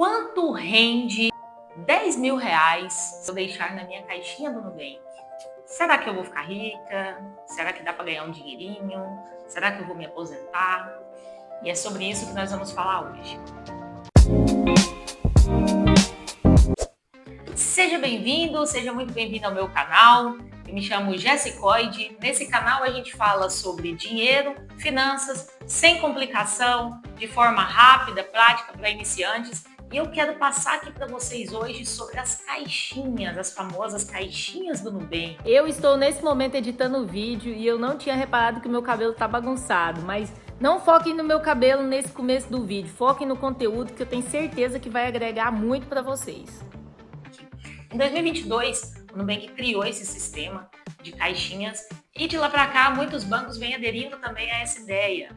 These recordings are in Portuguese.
Quanto rende R$ 10.000 se eu deixar na minha caixinha do Nubank? Será que eu vou ficar rica? Será que dá para ganhar um dinheirinho? Será que eu vou me aposentar? E é sobre isso que nós vamos falar hoje. Seja bem-vindo, seja muito bem-vindo ao meu canal. Eu me chamo Jessicoide. Nesse canal a gente fala sobre dinheiro, finanças, sem complicação, de forma rápida, prática para iniciantes. E eu quero passar aqui para vocês hoje sobre as caixinhas, as famosas caixinhas do Nubank. Eu estou nesse momento editando o vídeo e eu não tinha reparado que o meu cabelo tá bagunçado, mas não foquem no meu cabelo nesse começo do vídeo, foquem no conteúdo que eu tenho certeza que vai agregar muito para vocês. Em 2022, o Nubank criou esse sistema de caixinhas e de lá para cá muitos bancos vêm aderindo também a essa ideia.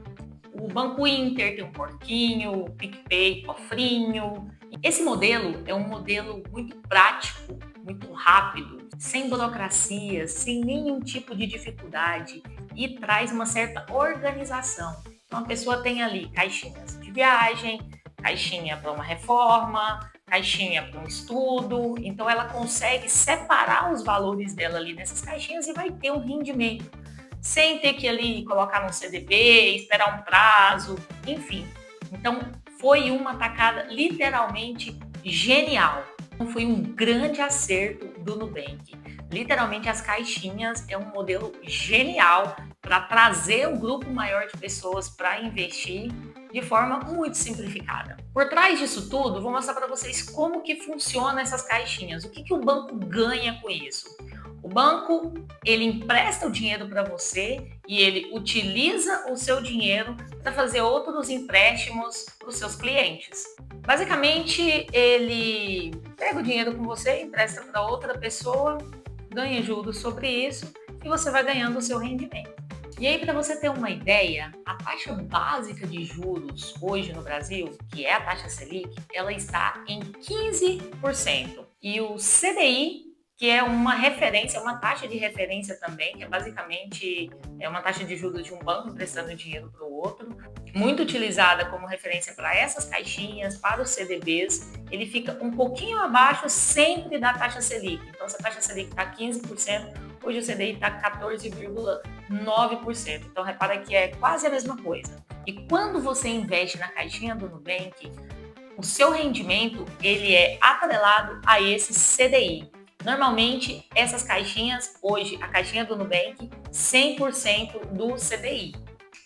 O Banco Inter tem um porquinho, o PicPay, cofrinho. Esse modelo é um modelo muito prático, muito rápido, sem burocracia, sem nenhum tipo de dificuldade e traz uma certa organização. Então a pessoa tem ali caixinhas de viagem, caixinha para uma reforma, caixinha para um estudo. Então ela consegue separar os valores dela ali nessas caixinhas e vai ter um rendimento, sem ter que ali colocar no CDB, esperar um prazo, enfim. Então, foi uma tacada literalmente genial. Foi um grande acerto do Nubank. Literalmente, as caixinhas é um modelo genial para trazer um grupo maior de pessoas para investir de forma muito simplificada. Por trás disso tudo, vou mostrar para vocês como que funciona essas caixinhas. O que o banco ganha com isso? O banco, ele empresta o dinheiro para você e ele utiliza o seu dinheiro para fazer outros empréstimos para os seus clientes. Basicamente, ele pega o dinheiro com você, empresta para outra pessoa, ganha juros sobre isso e você vai ganhando o seu rendimento. E aí, para você ter uma ideia, a taxa básica de juros hoje no Brasil, que é a taxa Selic, ela está em 15%. E o CDI, que é uma referência, uma taxa de referência também, que é basicamente uma taxa de juros de um banco emprestando dinheiro para o outro, muito utilizada como referência para essas caixinhas, para os CDBs, ele fica um pouquinho abaixo sempre da taxa Selic. Então, se a taxa Selic está 15%, hoje o CDI está 14,9%. Então, repara que é quase a mesma coisa. E quando você investe na caixinha do Nubank, o seu rendimento ele é atrelado a esse CDI. Normalmente, essas caixinhas, hoje, a caixinha do Nubank, 100% do CDI.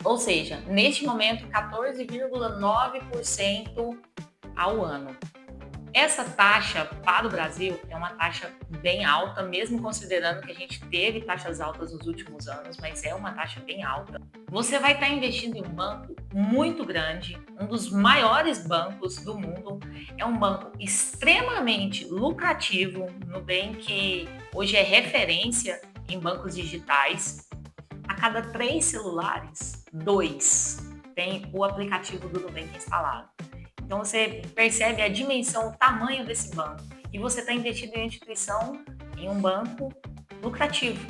Ou seja, neste momento, 14,9% ao ano. Essa taxa para o Brasil é uma taxa bem alta, mesmo considerando que a gente teve taxas altas nos últimos anos, mas é uma taxa bem alta. Você vai estar investindo em um banco muito grande, um dos maiores bancos do mundo. É um banco extremamente lucrativo. O Nubank hoje é referência em bancos digitais. A cada 3 celulares, 2 tem o aplicativo do Nubank instalado. Então você percebe a dimensão, o tamanho desse banco. E você está investindo em instituição, em um banco lucrativo.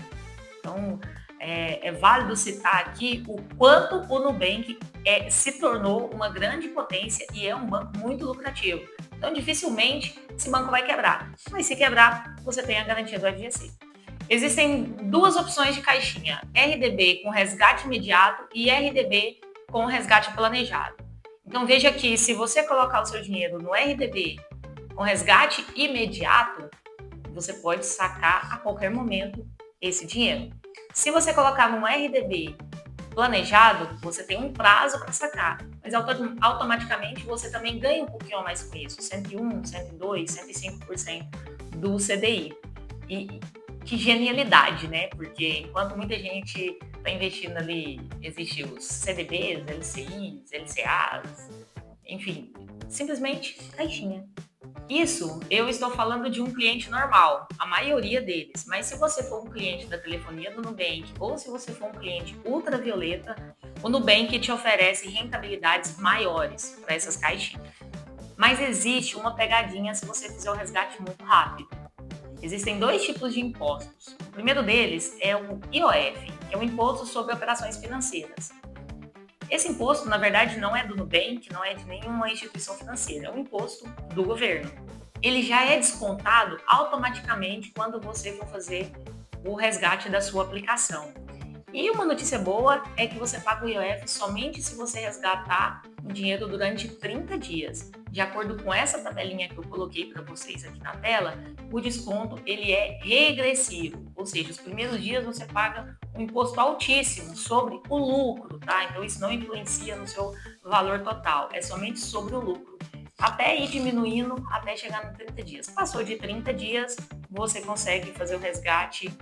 Então é válido citar aqui o quanto o Nubank se tornou uma grande potência e é um banco muito lucrativo. Então dificilmente esse banco vai quebrar. Mas se quebrar, você tem a garantia do FGC. Existem duas opções de caixinha: RDB com resgate imediato e RDB com resgate planejado. Então veja que se você colocar o seu dinheiro no RDB com resgate imediato, você pode sacar a qualquer momento esse dinheiro. Se você colocar num RDB planejado, você tem um prazo para sacar, mas automaticamente você também ganha um pouquinho a mais com isso, 101, 102, 105% do CDI. E que genialidade, né? Porque enquanto muita gente está investindo ali, existem os CDBs, LCIs, LCAs, enfim, simplesmente caixinha. Isso eu estou falando de um cliente normal, a maioria deles. Mas se você for um cliente da telefonia do Nubank ou se você for um cliente ultravioleta, o Nubank te oferece rentabilidades maiores para essas caixinhas. Mas existe uma pegadinha se você fizer o resgate muito rápido. Existem 2 tipos de impostos. O primeiro deles é o IOF, que é o Imposto sobre Operações Financeiras. Esse imposto, na verdade, não é do Nubank, não é de nenhuma instituição financeira, é um imposto do governo. Ele já é descontado automaticamente quando você for fazer o resgate da sua aplicação. E uma notícia boa é que você paga o IOF somente se você resgatar o dinheiro durante 30 dias. De acordo com essa tabelinha que eu coloquei para vocês aqui na tela, o desconto ele é regressivo, ou seja, os primeiros dias você paga um imposto altíssimo sobre o lucro, tá? Então isso não influencia no seu valor total, é somente sobre o lucro. Até ir diminuindo até chegar nos 30 dias. Passou de 30 dias, você consegue fazer o resgate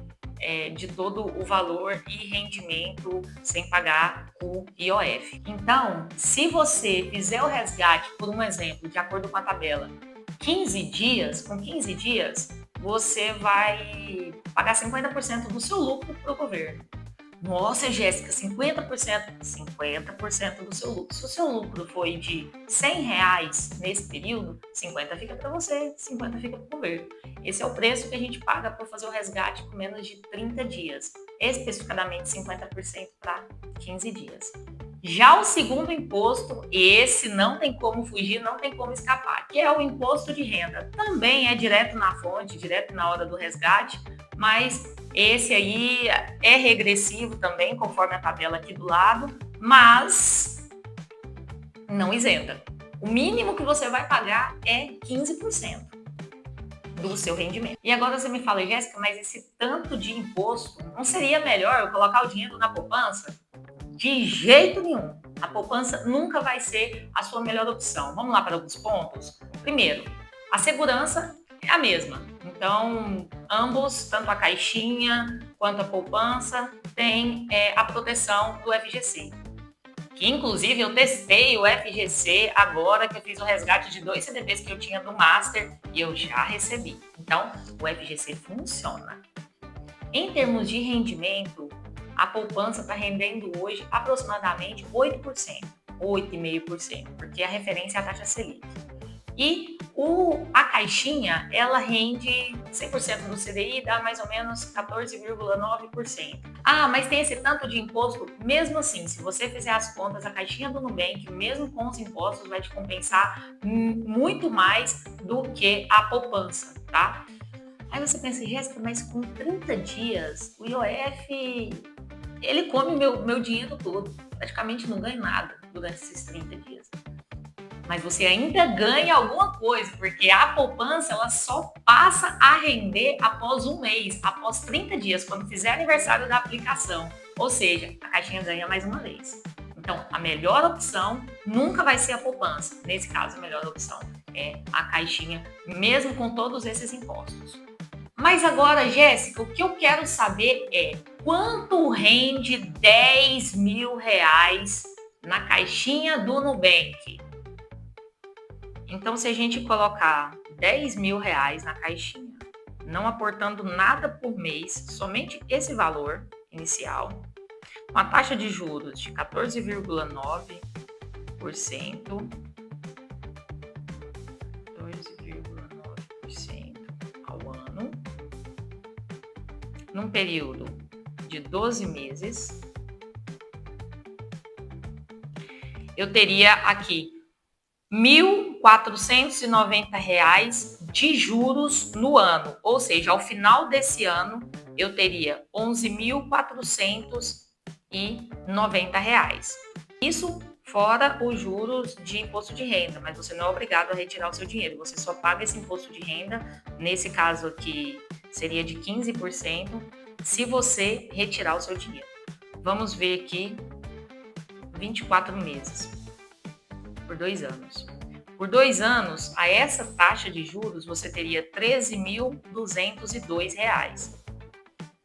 de todo o valor e rendimento sem pagar o IOF. Então, se você fizer o resgate, por um exemplo, de acordo com a tabela, 15 dias, com 15 dias, você vai pagar 50% do seu lucro para o governo. Nossa, Jéssica, 50%? 50% do seu lucro. Se o seu lucro foi de R$100 nesse período, 50 fica para você, 50 fica para o governo. Esse é o preço que a gente paga por fazer o resgate com menos de 30 dias. Especificamente 50% para 15 dias. Já o segundo imposto, esse não tem como fugir, não tem como escapar, que é o imposto de renda. Também é direto na fonte, direto na hora do resgate, mas esse aí é regressivo também, conforme a tabela aqui do lado, mas não isenta. O mínimo que você vai pagar é 15% do seu rendimento. E agora você me fala, Jéssica, mas esse tanto de imposto, não seria melhor eu colocar o dinheiro na poupança? De jeito nenhum. A poupança nunca vai ser a sua melhor opção. Vamos lá para alguns pontos? Primeiro, a segurança é a mesma. Então, ambos, tanto a caixinha quanto a poupança, tem a proteção do FGC. Que, inclusive, eu testei o FGC agora que eu fiz o resgate de 2 CDBs que eu tinha do Master e eu já recebi. Então, o FGC funciona. Em termos de rendimento, a poupança está rendendo hoje aproximadamente 8%, 8,5%, porque a referência é a taxa Selic. E a caixinha, ela rende 100% do CDI, dá mais ou menos 14,9%. Ah, mas tem esse tanto de imposto? Mesmo assim, se você fizer as contas, a caixinha do Nubank, mesmo com os impostos, vai te compensar muito mais do que a poupança, tá? Aí você pensa, Jéssica, mas com 30 dias, o IOF, ele come meu dinheiro todo. Praticamente não ganho nada durante esses 30 dias. Mas você ainda ganha alguma coisa, porque a poupança ela só passa a render após um mês, após 30 dias, quando fizer aniversário da aplicação. Ou seja, a caixinha ganha mais uma vez. Então, a melhor opção nunca vai ser a poupança. Nesse caso, a melhor opção é a caixinha, mesmo com todos esses impostos. Mas agora, Jéssica, o que eu quero saber é quanto rende R$10.000 na caixinha do Nubank? Então, se a gente colocar R$10.000 na caixinha, não aportando nada por mês, somente esse valor inicial, com a taxa de juros de 14,9%, 14,9% ao ano, num período de 12 meses, eu teria aqui R$1.490 de juros no ano, ou seja, ao final desse ano eu teria R$11.490. Isso fora os juros de imposto de renda, mas você não é obrigado a retirar o seu dinheiro, você só paga esse imposto de renda, nesse caso aqui seria de 15%, se você retirar o seu dinheiro. Vamos ver aqui 24 meses. Por 2 anos. Por 2 anos, a essa taxa de juros, você teria R$13.202.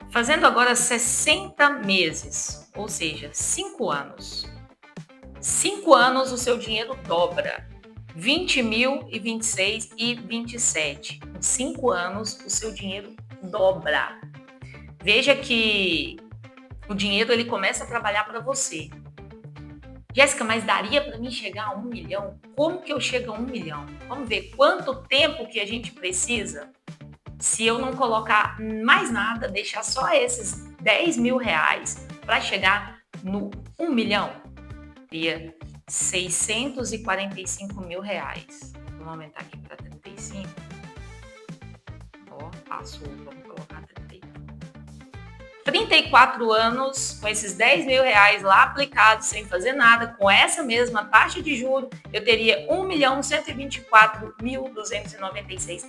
Fazendo agora 60 meses, ou seja, 5 anos. 5 anos, o seu dinheiro dobra. R$20.026,27. Em 5 anos, o seu dinheiro dobra. Veja que o dinheiro ele começa a trabalhar para você. Jéssica, mas daria para mim chegar a 1 milhão? Como que eu chego a 1 milhão? Vamos ver quanto tempo que a gente precisa se eu não colocar mais nada, deixar só esses R$10.000 para chegar no 1 milhão. Seria 645 mil reais. Vamos aumentar aqui para 35. Ó, passou, vamos colocar 34 anos, com esses 10 mil reais lá aplicados, sem fazer nada, com essa mesma taxa de juros, eu teria R$ 1.124.296.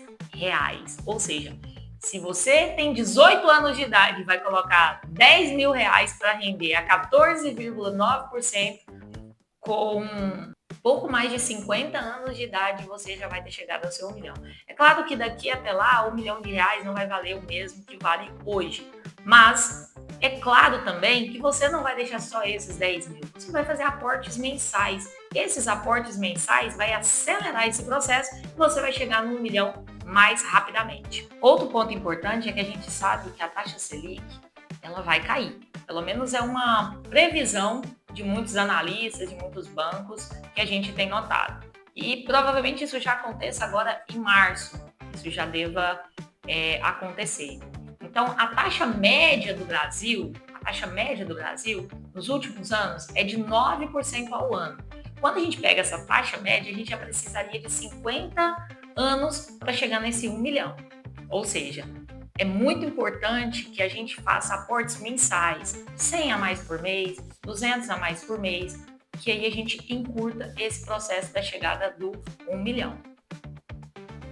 Ou seja, se você tem 18 anos de idade e vai colocar 10 mil reais para render a 14,9%, com pouco mais de 50 anos de idade, você já vai ter chegado ao seu 1 milhão. É claro que daqui até lá, R$ 1 milhão não vai valer o mesmo que vale hoje. Mas é claro também que você não vai deixar só esses 10 mil. Você vai fazer aportes mensais. Esses aportes mensais vai acelerar esse processo e você vai chegar no 1 milhão mais rapidamente. Outro ponto importante é que a gente sabe que a taxa Selic, ela vai cair. Pelo menos é uma previsão de muitos analistas, de muitos bancos, que a gente tem notado. E provavelmente isso já aconteça agora em março. Isso já deva acontecer. Então, a taxa média do Brasil, nos últimos anos, é de 9% ao ano. Quando a gente pega essa taxa média, a gente já precisaria de 50 anos para chegar nesse 1 milhão. Ou seja, é muito importante que a gente faça aportes mensais, 100 a mais por mês, 200 a mais por mês, que aí a gente encurta esse processo da chegada do 1 milhão.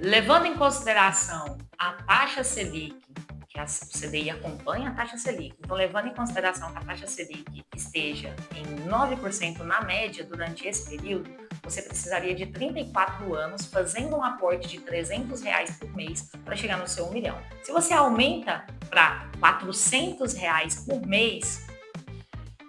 Levando em consideração a taxa Selic, que a CDI acompanha a taxa Selic, então levando em consideração que a taxa Selic esteja em 9% na média durante esse período, você precisaria de 34 anos fazendo um aporte de R$ 300 por mês para chegar no seu 1 milhão. Se você aumenta para R$ 400 por mês,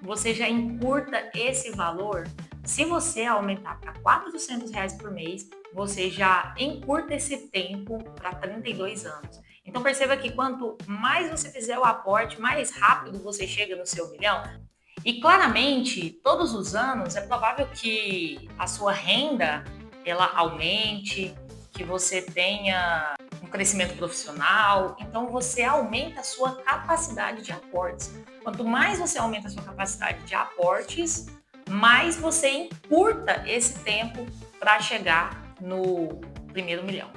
você já encurta esse valor. Se você aumentar para R$ 400 por mês, você já encurta esse tempo para 32 anos. Então perceba que quanto mais você fizer o aporte, mais rápido você chega no seu 1 milhão. E claramente, todos os anos é provável que a sua renda ela aumente, que você tenha um crescimento profissional, então você aumenta a sua capacidade de aportes. Quanto mais você aumenta a sua capacidade de aportes, mais você encurta esse tempo para chegar no primeiro 1 milhão.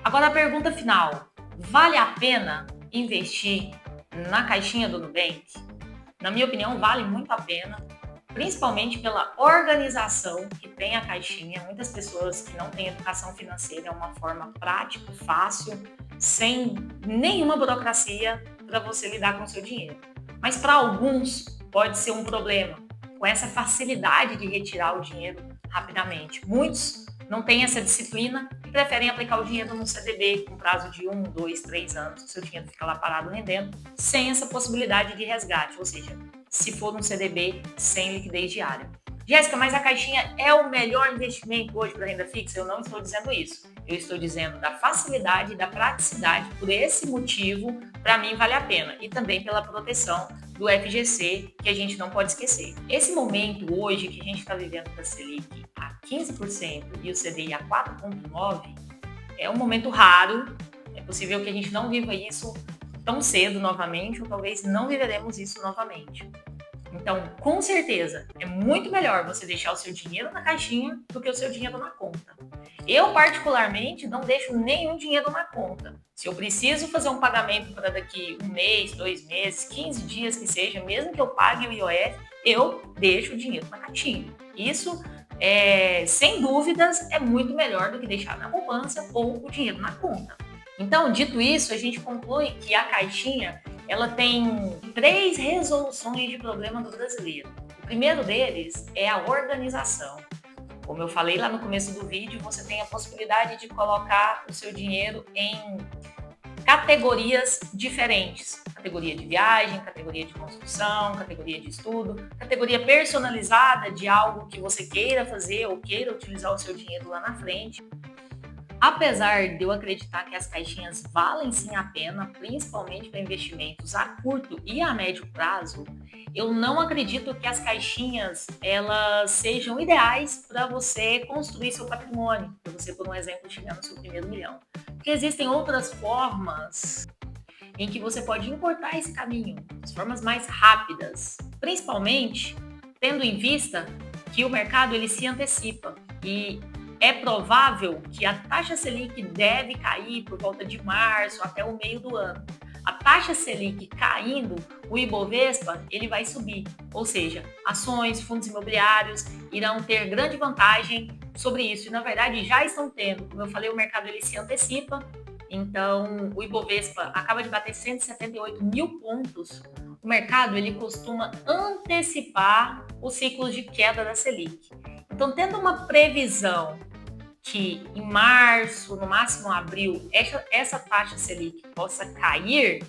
Agora a pergunta final: vale a pena investir na caixinha do Nubank? Na minha opinião, vale muito a pena, principalmente pela organização que tem a caixinha. Muitas pessoas que não têm educação financeira, é uma forma prática, fácil, sem nenhuma burocracia para você lidar com o seu dinheiro. Mas para alguns pode ser um problema, com essa facilidade de retirar o dinheiro rapidamente. Muitos não têm essa disciplina e preferem aplicar o dinheiro no CDB com prazo de 1, 2, 3 anos. O seu dinheiro fica lá parado rendendo, sem essa possibilidade de resgate, ou seja, se for um CDB sem liquidez diária. Jéssica, mas a caixinha é o melhor investimento hoje para renda fixa? Eu não estou dizendo isso. Eu estou dizendo da facilidade e da praticidade. Por esse motivo, para mim vale a pena. E também pela proteção do FGC, que a gente não pode esquecer. Esse momento hoje que a gente está vivendo com a Selic a 15% e o CDI a 4,9%, é um momento raro. É possível que a gente não viva isso tão cedo novamente, ou talvez não viveremos isso novamente. Então, com certeza, é muito melhor você deixar o seu dinheiro na caixinha do que o seu dinheiro na conta. Eu, particularmente, não deixo nenhum dinheiro na conta. Se eu preciso fazer um pagamento para daqui 1 mês, 2 meses, 15 dias que seja, mesmo que eu pague o IOF, eu deixo o dinheiro na caixinha. Isso, sem dúvidas, é muito melhor do que deixar na poupança ou o dinheiro na conta. Então, dito isso, a gente conclui que a caixinha ela tem 3 resoluções de problema do brasileiro. O primeiro deles é a organização. Como eu falei lá no começo do vídeo, você tem a possibilidade de colocar o seu dinheiro em categorias diferentes. Categoria de viagem, categoria de construção, categoria de estudo, categoria personalizada de algo que você queira fazer ou queira utilizar o seu dinheiro lá na frente. Apesar de eu acreditar que as caixinhas valem sim a pena, principalmente para investimentos a curto e a médio prazo, eu não acredito que as caixinhas elas sejam ideais para você construir seu patrimônio, para você, por um exemplo, chegar no seu primeiro 1 milhão. Porque existem outras formas em que você pode encurtar esse caminho, as formas mais rápidas, principalmente tendo em vista que o mercado ele se antecipa e é provável que a taxa Selic deve cair por volta de março até o meio do ano. A taxa Selic caindo, o Ibovespa ele vai subir, ou seja, ações, fundos imobiliários irão ter grande vantagem sobre isso e na verdade já estão tendo. Como eu falei, o mercado ele se antecipa, então o Ibovespa acaba de bater 178 mil pontos. O mercado ele costuma antecipar os ciclos de queda da Selic. Então, tendo uma previsão que em março, no máximo abril, essa taxa Selic possa cair,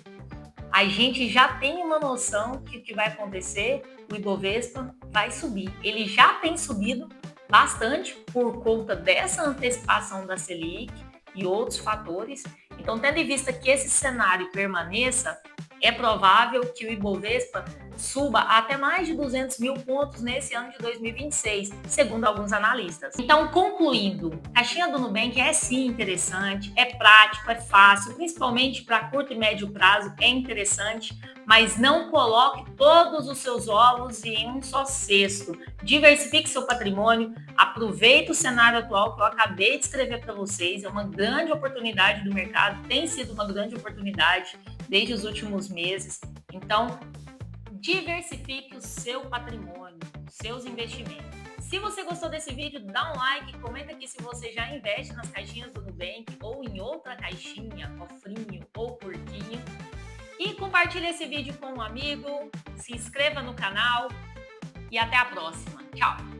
a gente já tem uma noção que o que vai acontecer, o Ibovespa vai subir. Ele já tem subido bastante por conta dessa antecipação da Selic e outros fatores. Então, tendo em vista que esse cenário permaneça, é provável que o Ibovespa suba até mais de 200 mil pontos nesse ano de 2026, segundo alguns analistas. Então, concluindo, a caixinha do Nubank é sim interessante, é prático, é fácil, principalmente para curto e médio prazo, é interessante, mas não coloque todos os seus ovos em um só cesto. Diversifique seu patrimônio, aproveite o cenário atual que eu acabei de escrever para vocês, é uma grande oportunidade do mercado, tem sido uma grande oportunidade desde os últimos meses. Então, diversifique o seu patrimônio, seus investimentos. Se você gostou desse vídeo, dá um like, comenta aqui se você já investe nas caixinhas do Nubank ou em outra caixinha, cofrinho ou porquinho. E compartilhe esse vídeo com um amigo, se inscreva no canal e até a próxima. Tchau!